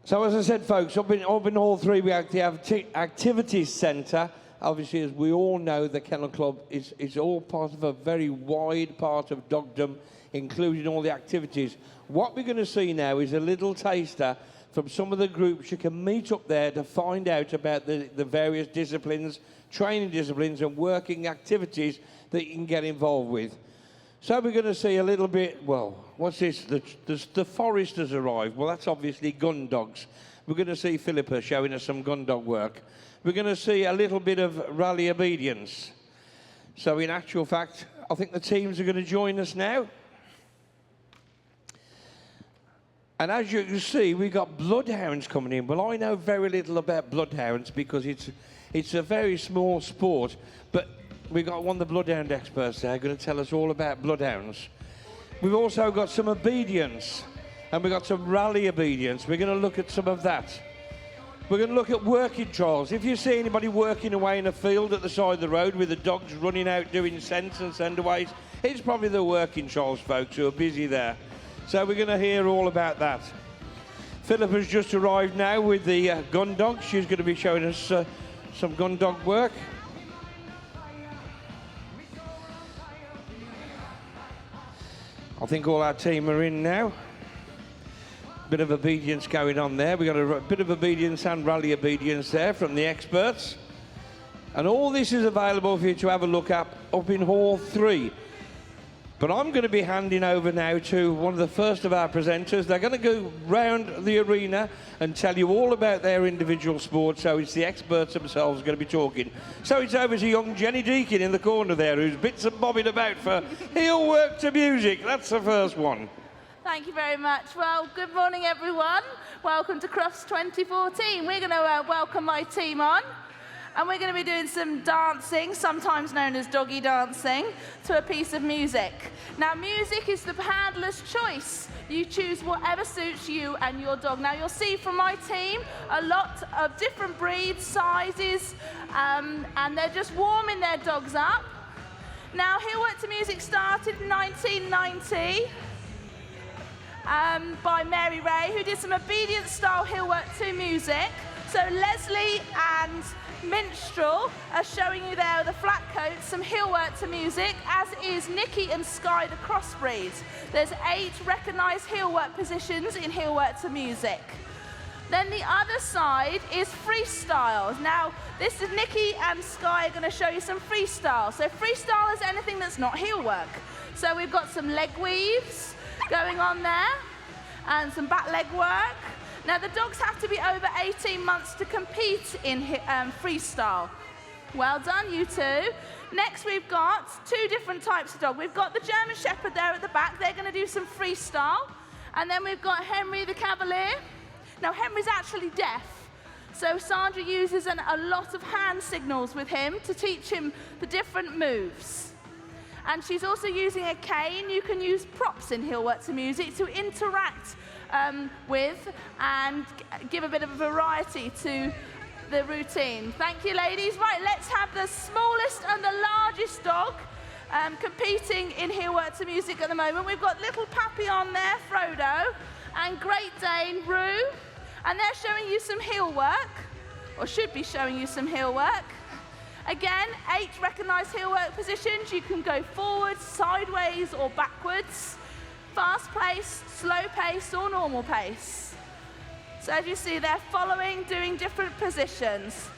So as I said, folks, up in Hall 3, we have the Activities Centre. Obviously, as we all know, the Kennel Club is all part of a very wide part of dogdom, including all the activities. What we're going to see now is a little taster from some of the groups you can meet up there to find out about the various disciplines, training disciplines and working activities that you can get involved with. So we're going to see a little bit, well, what's this? The forest has arrived. Well, that's obviously gun dogs. We're going to see Philippa showing us some gun dog work. We're going to see a little bit of rally obedience. So in actual fact, I think the teams are going to join us now. And as you can see, we've got bloodhounds coming in. Well, I know very little about bloodhounds because it's a very small sport, but we've got one of the bloodhound experts there going to tell us all about bloodhounds. We've also got some obedience, and we've got some rally obedience. We're going to look at some of that. We're going to look at working trials. If you see anybody working away in a field at the side of the road with the dogs running out doing scents and sendaways, it's probably the working trials folks who are busy there. So we're going to hear all about that. Philippa's just arrived now with the gun dog. She's going to be showing us some gun dog work. I think all our team are in now. Bit of obedience going on there. We've got a bit of obedience and rally obedience there from the experts. And all this is available for you to have a look at up in Hall 3. But I'm going to be handing over now to one of the first of our presenters. They're going to go round the arena and tell you all about their individual sports. So it's the experts themselves going to be talking. So it's over to young Jenny Deakin in the corner there, who's bits and bobbing about for heel work to music. That's the first one. Thank you very much. Well, good morning, everyone. Welcome to Crufts 2014. We're going to welcome my team on. And we're going to be doing some dancing, sometimes known as doggy dancing, to a piece of music. Now, music is the handler's choice. You choose whatever suits you and your dog. Now, you'll see from my team a lot of different breeds, sizes, and they're just warming their dogs up. Now, heel work to music started in 1990 by Mary Ray, who did some obedience-style heel work to music. So Leslie and Minstrel are showing you there with the flat coats, some heel work to music, as is Nikki and Sky, the crossbreeds. There's 8 recognised heel work positions in heel work to music. Then the other side is freestyle. Now, this is Nikki and Sky are going to show you some freestyle. So freestyle is anything that's not heel work. So we've got some leg weaves going on there and some back leg work. Now, the dogs have to be over 18 months to compete in freestyle. Well done, you two. Next, we've got 2 different types of dog. We've got the German Shepherd there at the back. They're going to do some freestyle. And then we've got Henry the Cavalier. Now, Henry's actually deaf. So Sandra uses a lot of hand signals with him to teach him the different moves. And she's also using a cane. You can use props in heel work to music to interact with and give a bit of a variety to the routine. Thank you, ladies. Right, let's have the smallest and the largest dog competing in heel work to music at the moment. We've got little Papillon there, Frodo, and Great Dane, Rue, and they're showing you some heel work, or should be showing you some heel work. Again, 8 recognised heel work positions. You can go forwards, sideways, or backwards. Fast pace, slow pace, or normal pace. So as you see, they're following, doing different positions.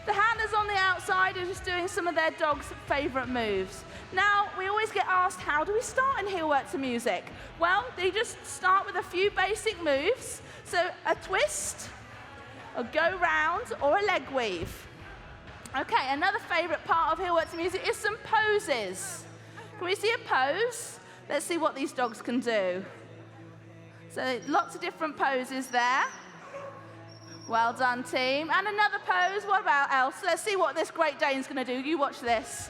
The handlers on the outside are just doing some of their dog's favourite moves. Now, we always get asked, how do we start in heel work to music? Well, they just start with a few basic moves. So a twist, a go round, or a leg weave. Okay, another favourite part of heel work to music is some poses. Can we see a pose? Let's see what these dogs can do. So lots of different poses there. Well done, team. And another pose. What about else? Let's see what this Great Dane's going to do. You watch this.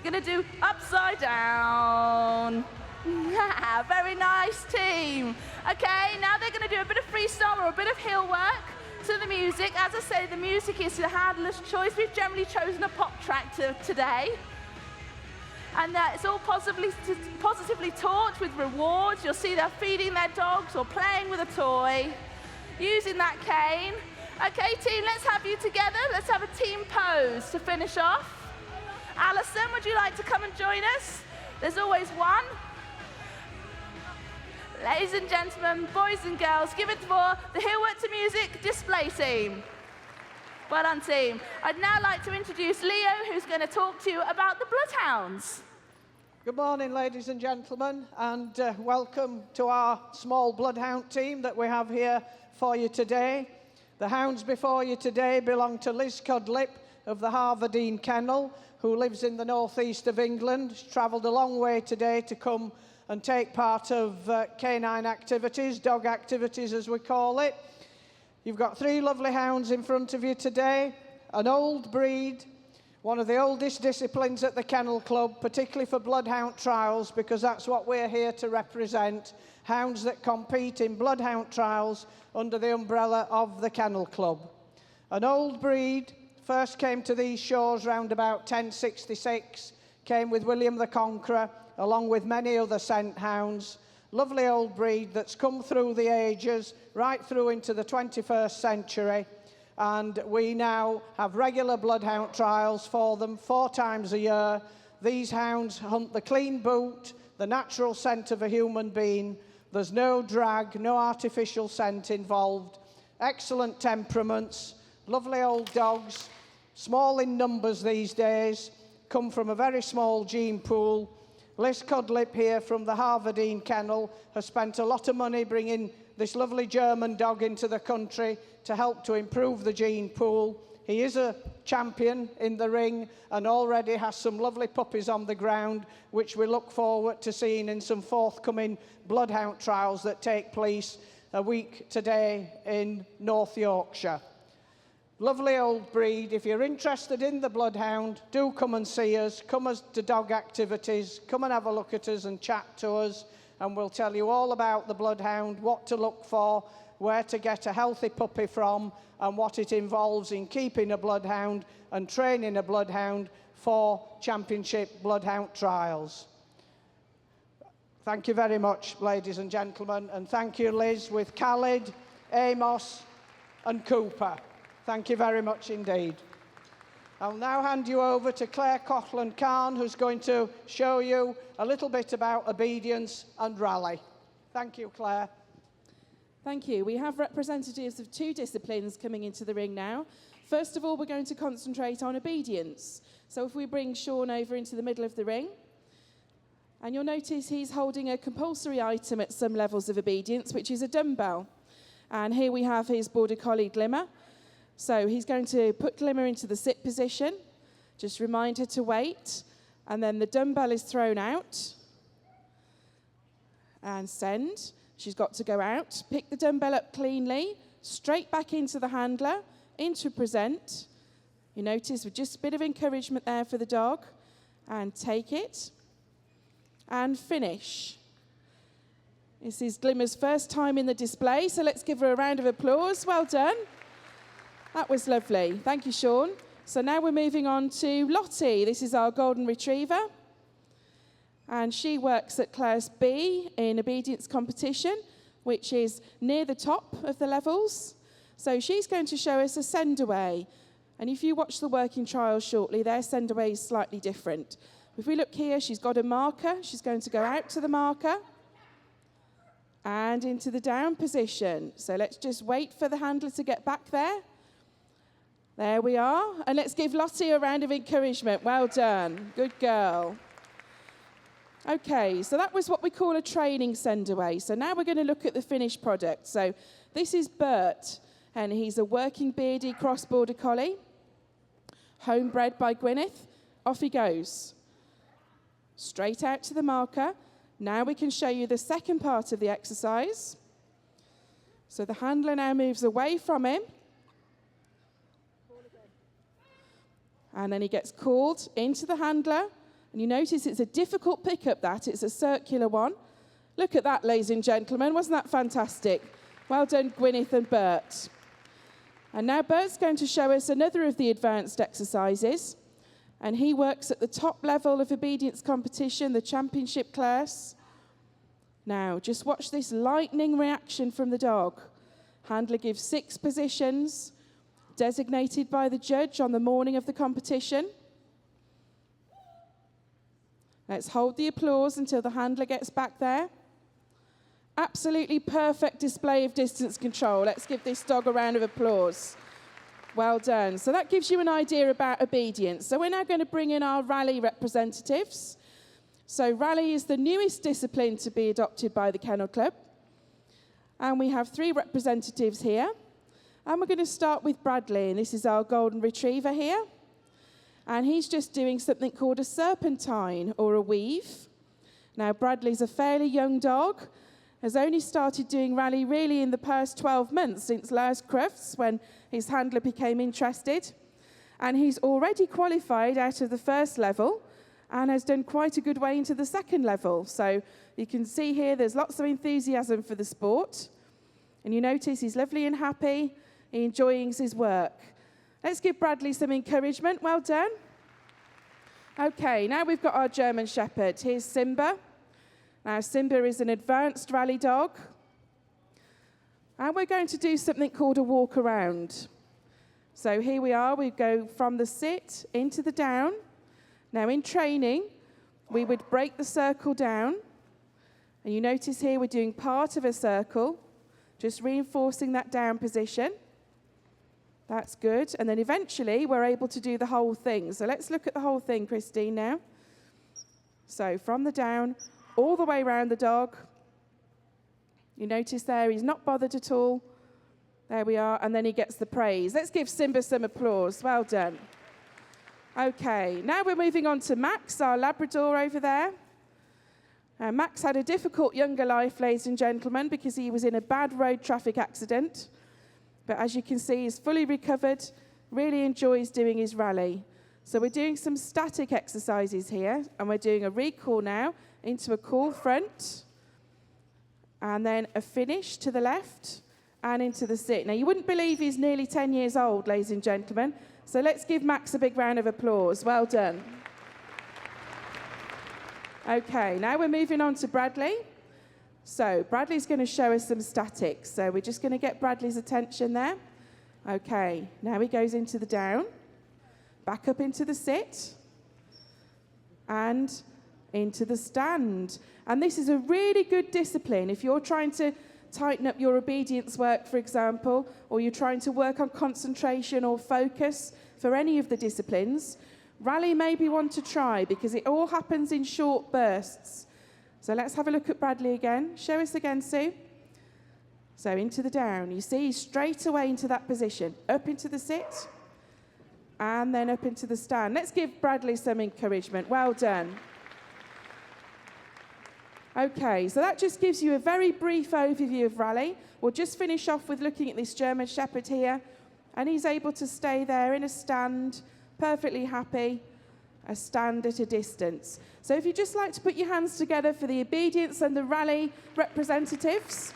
Going to do upside down. Very nice, team. Okay, now they're going to do a bit of freestyle or a bit of heel work to the music. As I say, the music is the handler's choice. We've generally chosen a pop track today. And it's all positively taught with rewards. You'll see they're feeding their dogs or playing with a toy. using that cane. Okay, team, let's have you together. Let's have a team pose to finish off. Alison, would you like to come and join us? There's always one. Ladies and gentlemen, boys and girls, give it for the Heel Work to Music display team. Well done, team. I'd now like to introduce Leo, who's going to talk to you about the Bloodhounds. Good morning, ladies and gentlemen, and welcome to our small Bloodhound team that we have here for you today. The hounds before you today belong to Liz Cudlip of the Harvardine Kennel, who lives in the northeast of England. She's travelled a long way today to come and take part of canine activities, dog activities as we call it. You've got 3 lovely hounds in front of you today, an old breed, one of the oldest disciplines at the Kennel Club, particularly for bloodhound trials, because that's what we're here to represent, hounds that compete in bloodhound trials under the umbrella of the Kennel Club. An old breed, first came to these shores round about 1066, came with William the Conqueror, along with many other scent hounds. Lovely old breed that's come through the ages, right through into the 21st century. And we now have regular bloodhound trials for them 4 times a year. These hounds hunt the clean boot, the natural scent of a human being. There's no drag, no artificial scent involved. Excellent temperaments, lovely old dogs, small in numbers these days, come from a very small gene pool. Liz Cudlip here from the Harvardine Kennel has spent a lot of money bringing this lovely German dog into the country to help to improve the gene pool. He is a champion in the ring and already has some lovely puppies on the ground, which we look forward to seeing in some forthcoming bloodhound trials that take place a week today in North Yorkshire. Lovely old breed. If you're interested in the bloodhound, do come and see us. Come to dog activities. Come and have a look at us and chat to us, and we'll tell you all about the bloodhound, what to look for, where to get a healthy puppy from, and what it involves in keeping a bloodhound and training a bloodhound for championship bloodhound trials. Thank you very much, ladies and gentlemen, and thank you, Liz, with Khalid, Amos and Cooper. Thank you very much indeed. I'll now hand you over to Claire Coughlan-Carn, who's going to show you a little bit about obedience and rally. Thank you, Claire. Thank you. We have representatives of 2 disciplines coming into the ring now. First of all, we're going to concentrate on obedience. So if we bring Sean over into the middle of the ring, and you'll notice he's holding a compulsory item at some levels of obedience, which is a dumbbell. And here we have his Border Collie Glimmer. So he's going to put Glimmer into the sit position, just remind her to wait, and then the dumbbell is thrown out, and send. She's got to go out, pick the dumbbell up cleanly, straight back into the handler, into present. You notice with just a bit of encouragement there for the dog, and take it, and finish. This is Glimmer's first time in the display, so let's give her a round of applause. Well done. That was lovely. Thank you, Sean. So now we're moving on to Lottie. This is our golden retriever. And she works at Class B in obedience competition, which is near the top of the levels. So she's going to show us a send away. And if you watch the working trials shortly, their send away is slightly different. If we look here, she's got a marker. She's going to go out to the marker and into the down position. So let's just wait for the handler to get back there. There we are. And let's give Lottie a round of encouragement. Well done. Good girl. Okay, so that was what we call a training send away. So now we're going to look at the finished product. So this is Bert, and he's a working beardy cross-border collie, homebred by Gwyneth. Off he goes. Straight out to the marker. Now we can show you the second part of the exercise. So the handler now moves away from him. And then he gets called into the handler. And you notice it's a difficult pickup, that. It's a circular one. Look at that, ladies and gentlemen. Wasn't that fantastic? Well done, Gwyneth and Bert. And now Bert's going to show us another of the advanced exercises. And he works at the top level of obedience competition, the championship class. Now, just watch this lightning reaction from the dog. Handler gives 6 positions designated by the judge on the morning of the competition. Let's hold the applause until the handler gets back there. Absolutely perfect display of distance control. Let's give this dog a round of applause. Well done. So that gives you an idea about obedience. So we're now going to bring in our rally representatives. So rally is the newest discipline to be adopted by the Kennel Club. And we have 3 representatives here. And we're going to start with Bradley. And this is our golden retriever here. And he's just doing something called a serpentine or a weave. Now, Bradley's a fairly young dog, has only started doing rally really in the past 12 months since last Crufts when his handler became interested. And he's already qualified out of the first level and has done quite a good way into the second level. So you can see here there's lots of enthusiasm for the sport. And you notice he's lovely and happy, he enjoys his work. Let's give Bradley some encouragement. Well done. Okay, now we've got our German Shepherd. Here's Simba. Now, Simba is an advanced rally dog. And we're going to do something called a walk around. So here we are. We go from the sit into the down. Now, in training, we would break the circle down. And you notice here we're doing part of a circle, just reinforcing that down position. That's good. And then eventually we're able to do the whole thing. So let's look at the whole thing, Christine, now. So from the down, all the way around the dog. You notice there he's not bothered at all. There we are. And then he gets the praise. Let's give Simba some applause. Well done. Okay, now we're moving on to Max, our Labrador over there. Max had a difficult younger life, ladies and gentlemen, because he was in a bad road traffic accident. But as you can see, he's fully recovered, really enjoys doing his rally. So we're doing some static exercises here, and we're doing a recall now into a call front, and then a finish to the left, and into the sit. Now, you wouldn't believe he's nearly 10 years old, ladies and gentlemen. So let's give Max a big round of applause. Well done. Okay, now we're moving on to Bradley. So Bradley's going to show us some statics. So we're just going to get Bradley's attention there. Okay, now he goes into the down, back up into the sit, and into the stand. And this is a really good discipline. If you're trying to tighten up your obedience work, for example, or you're trying to work on concentration or focus for any of the disciplines, rally may be one to try because it all happens in short bursts. So let's have a look at Bradley again. Show us again, Sue. So into the down. You see, straight away into that position. Up into the sit. And then up into the stand. Let's give Bradley some encouragement. Well done. Okay, so that just gives you a very brief overview of rally. We'll just finish off with looking at this German Shepherd here. And he's able to stay there in a stand, perfectly happy. A stand at a distance. So if you'd just like to put your hands together for the obedience and the rally representatives.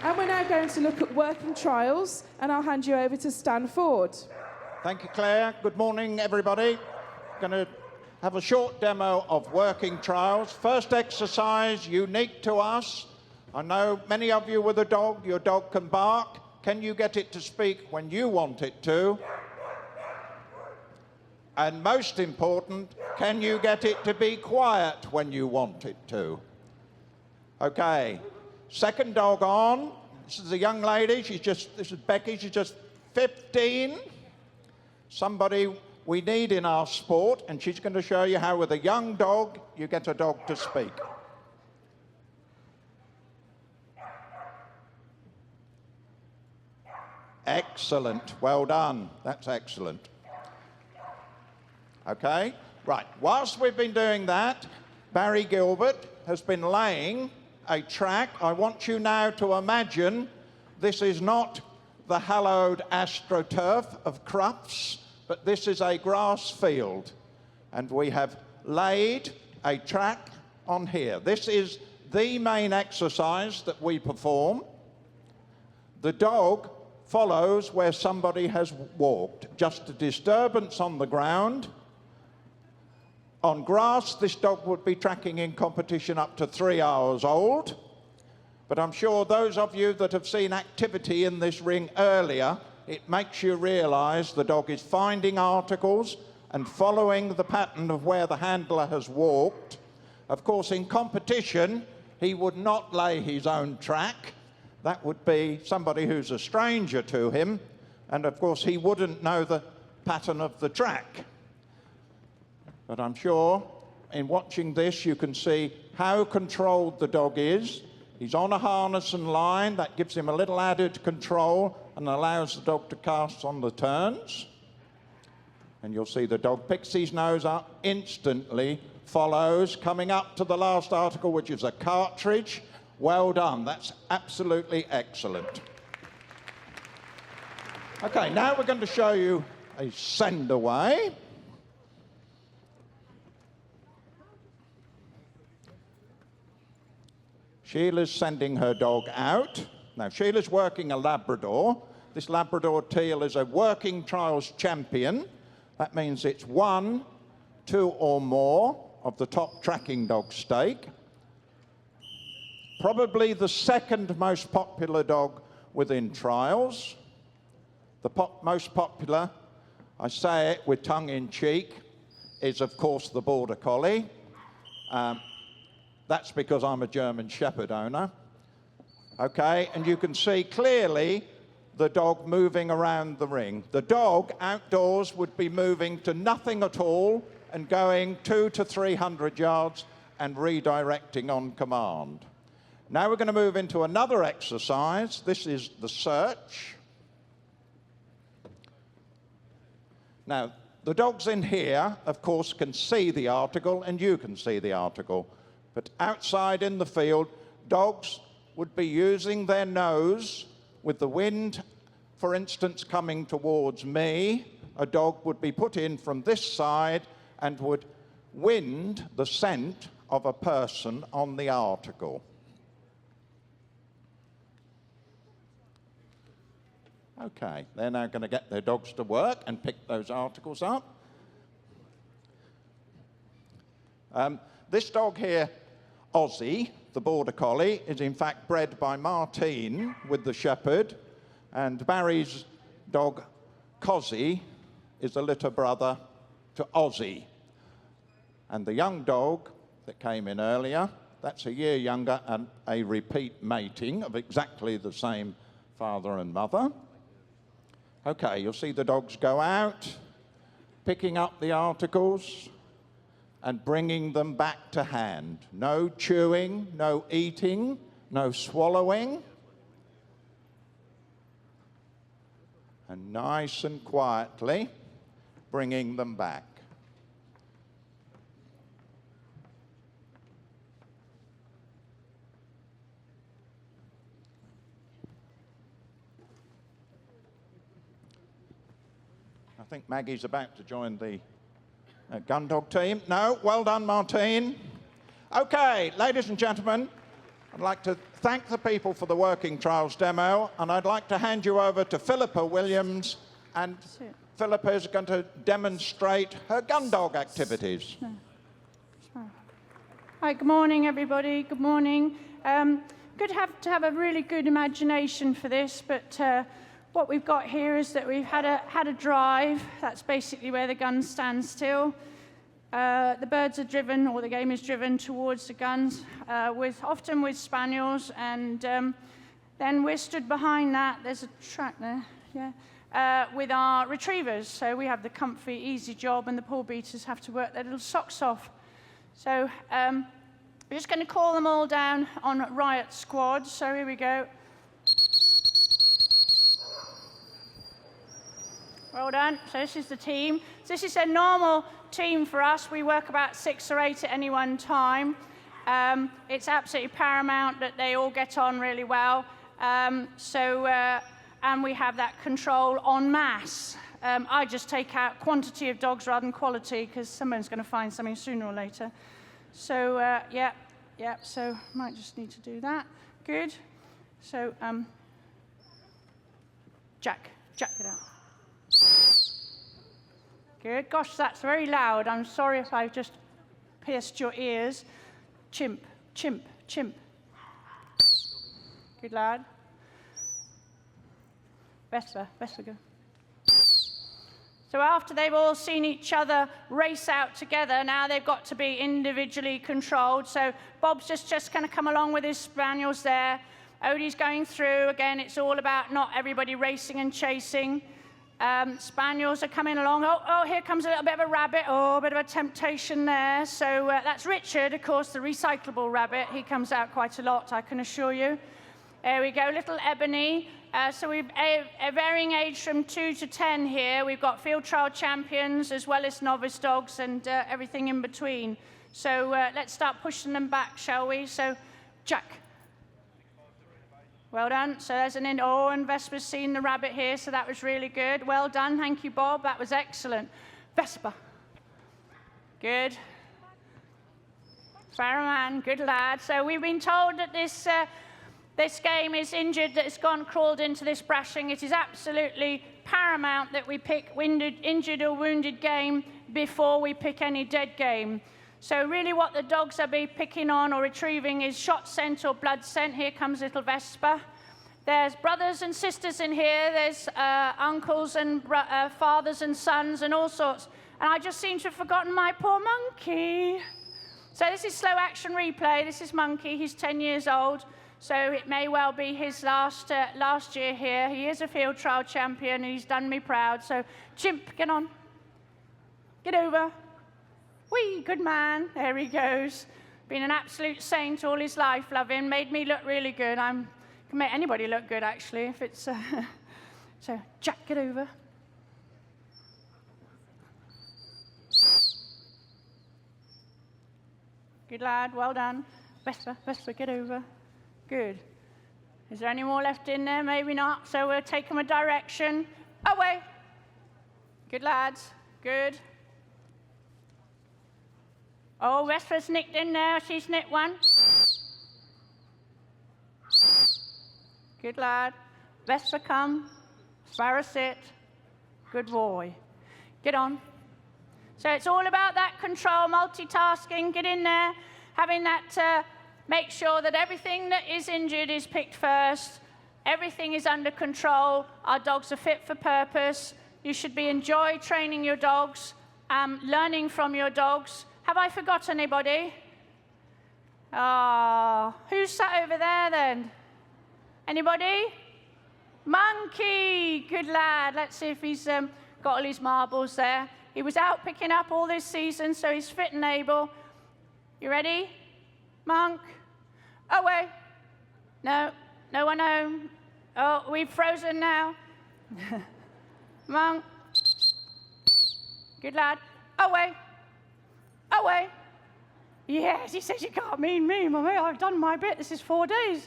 And we're now going to look at working trials, and I'll hand you over to Stan Ford. Thank you, Claire. Good morning, everybody. Going to have a short demo of working trials. First exercise, unique to us. I know many of you with a dog, your dog can bark. Can you get it to speak when you want it to? And most important, can you get it to be quiet when you want it to? Okay, second dog on. This is a young lady, this is Becky, she's just 15. Somebody we need in our sport, and she's going to show you how with a young dog, you get a dog to speak. Excellent, well done, that's excellent. Okay, right. Whilst we've been doing that, Barry Gilbert has been laying a track. I want you now to imagine this is not the hallowed AstroTurf of Crufts, but this is a grass field. And we have laid a track on here. This is the main exercise that we perform. The dog follows where somebody has walked. Just a disturbance on the ground. On grass, this dog would be tracking in competition up to 3 hours old. But I'm sure those of you that have seen activity in this ring earlier, it makes you realise the dog is finding articles and following the pattern of where the handler has walked. Of course, in competition, he would not lay his own track. That would be somebody who's a stranger to him. And of course, he wouldn't know the pattern of the track. But I'm sure in watching this, you can see how controlled the dog is. He's on a harness and line. That gives him a little added control and allows the dog to cast on the turns. And you'll see the dog picks his nose up, instantly follows, coming up to the last article, which is a cartridge. Well done. That's absolutely excellent. Okay, now we're going to show you a send away. Sheila's sending her dog out. Now, Sheila's working a Labrador. This Labrador Teal is a working trials champion. That means it's 1, 2 or more of the top tracking dog stake. Probably the second most popular dog within trials. The most popular, I say it with tongue in cheek, is of course the Border Collie. That's because I'm a German Shepherd owner. Okay, and you can see clearly the dog moving around the ring. The dog outdoors would be moving to nothing at all and going 200 to 300 yards and redirecting on command. Now we're going to move into another exercise. This is the search. Now, the dogs in here, of course, can see the article and you can see the article. But outside in the field, dogs would be using their nose with the wind, for instance, coming towards me. A dog would be put in from this side and would wind the scent of a person on the article. Okay, they're now going to get their dogs to work and pick those articles up. This dog here, Aussie, the Border Collie, is in fact bred by Martine with the Shepherd, and Barry's dog, Cozzy, is a litter brother to Aussie. And the young dog that came in earlier, that's a year younger and a repeat mating of exactly the same father and mother. Okay, you'll see the dogs go out, picking up the articles and bringing them back to hand. No chewing, no eating, no swallowing. And nice and quietly bringing them back. I think Maggie's about to join the gun dog team. No, well done, Martine. Okay, ladies and gentlemen, I'd like to thank the people for the working trials demo, and I'd like to hand you over to Philippa Williams, and Philippa is going to demonstrate her gun dog activities. Hi, good morning, everybody. Good morning. Good to have a really good imagination for this, but what we've got here is that we've had a drive. That's basically where the gun stands still. The birds are driven, or the game is driven towards the guns, often with spaniels, and then we're stood behind that. There's a track there, yeah, with our retrievers. So we have the comfy, easy job, and the pole beaters have to work their little socks off. So we're just going to call them all down on riot squad. So here we go. Well done. So this is the team. So this is a normal team for us. We work about 6 or 8 at any one time. It's absolutely paramount that they all get on really well. And we have that control en masse. I just take out quantity of dogs rather than quality, because someone's going to find something sooner or later. So, yeah, so might just need to do that. Good. So, Jack it out. Good. Gosh, that's very loud. I'm sorry if I've just pierced your ears. Chimp, chimp, chimp. Good lad. Vesper, go. So after they've all seen each other race out together, now they've got to be individually controlled. So Bob's just going to come along with his spaniels there. Odie's going through. Again, it's all about not everybody racing and chasing. Spaniels are coming along. Oh, here comes a little bit of a rabbit. Oh, a bit of a temptation there. So that's Richard, of course, the recyclable rabbit. He comes out quite a lot, I can assure you. There we go, little Ebony. So we've a varying age from 2 to 10 here. We've got field trial champions as well as novice dogs and everything in between. So let's start pushing them back, shall we? So, Jack. Well done. So there's and Vesper's seen the rabbit here, so that was really good. Well done. Thank you, Bob. That was excellent. Vesper. Good. Farrowman, good lad. So we've been told that this game is injured, that it's crawled into this brashing. It is absolutely paramount that we pick injured or wounded game before we pick any dead game. So really what the dogs are picking on or retrieving is shot scent or blood scent. Here comes little Vesper. There's brothers and sisters in here. There's uncles and fathers and sons and all sorts. And I just seem to have forgotten my poor monkey. So this is slow action replay. This is Monkey. He's 10 years old. So it may well be his last year here. He is a field trial champion, and he's done me proud. So, Chimp, get on. Get over. Whee, good man. There he goes. Been an absolute saint all his life, love him. Made me look really good. Can make anybody look good, actually, if it's... So, Jack, get over. Good lad, well done. Vesper, get over. Good. Is there any more left in there? Maybe not. So we'll take them a direction. Away. Good lads. Good. Oh, Vesper's nicked in there. She's nicked one. Good lad. Vesper come. Sparrow sit. Good boy. Get on. So it's all about that control, multitasking. Get in there. Having that... Make sure that everything that is injured is picked first. Everything is under control. Our dogs are fit for purpose. You should enjoy training your dogs, learning from your dogs. Have I forgot anybody? Who's sat over there then? Anybody? Monkey, good lad. Let's see if he's got all his marbles there. He was out picking up all this season, so he's fit and able. You ready? Monk. Away. No one home. Oh, we've frozen now. Monk. Good lad. Away. Yes, he says you can't mean me, mummy. I've done my bit. This is 4 days.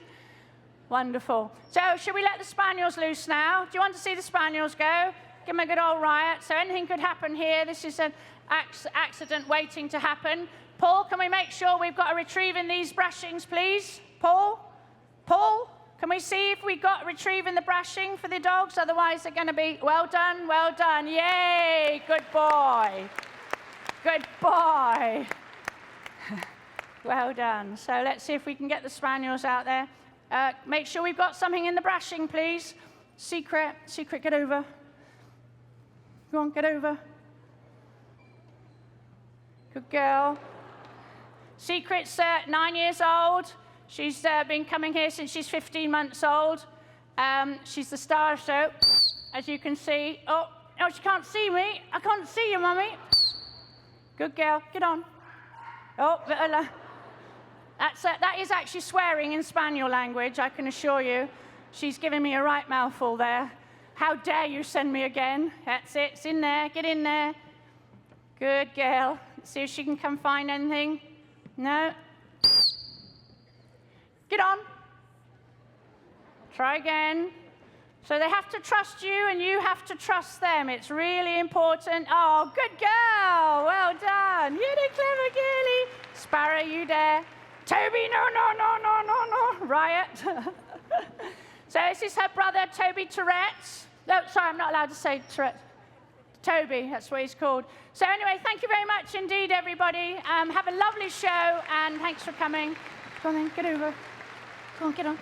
Wonderful. So, should we let the spaniels loose now? Do you want to see the spaniels go? Give them a good old riot. So anything could happen here. This is an accident waiting to happen. Paul, can we make sure we've got a retrieve in these brashings, please? Paul, can we see if we got retrieving the brashing for the dogs? Otherwise, they're going to be well done. Yay, good boy. Well done. So let's see if we can get the spaniels out there. Make sure we've got something in the brashing, please. Secret, get over. Go on, get over. Good girl. Secret's 9 years old. She's been coming here since she's 15 months old. She's the star of the show, as you can see. Oh, she can't see me. I can't see you, Mummy. Good girl. Get on. Oh, that is actually swearing in Spaniel language, I can assure you. She's giving me a right mouthful there. How dare you send me again? That's it. It's in there. Get in there. Good girl. Let's see if she can come find anything. No. Get on. Try again. So they have to trust you and you have to trust them. It's really important. Oh, good girl. Well done. You're the clever girlie. Sparrow, you dare. Toby, no. Riot. So this is her brother, Toby Tourette's. No, sorry, I'm not allowed to say Tourette. Toby, that's what he's called. So anyway, thank you very much indeed, everybody. Have a lovely show, and thanks for coming. Go on then, get over. Go on, get on.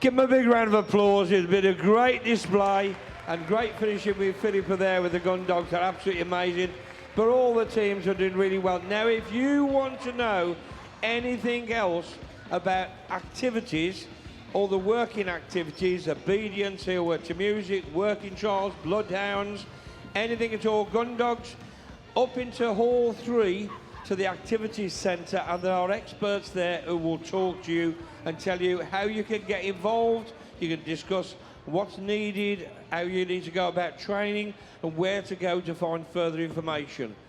Give them a big round of applause. It's been a great display and great finishing with Philippa there with the gun dogs. They're absolutely amazing. But all the teams are doing really well. Now, if you want to know anything else about activities, all the working activities, obedience, heel work to music, working trials, bloodhounds, anything at all, gun dogs, up into Hall 3 to the activities centre, and there are experts there who will talk to you and tell you how you can get involved. You can discuss what's needed, how you need to go about training, and where to go to find further information.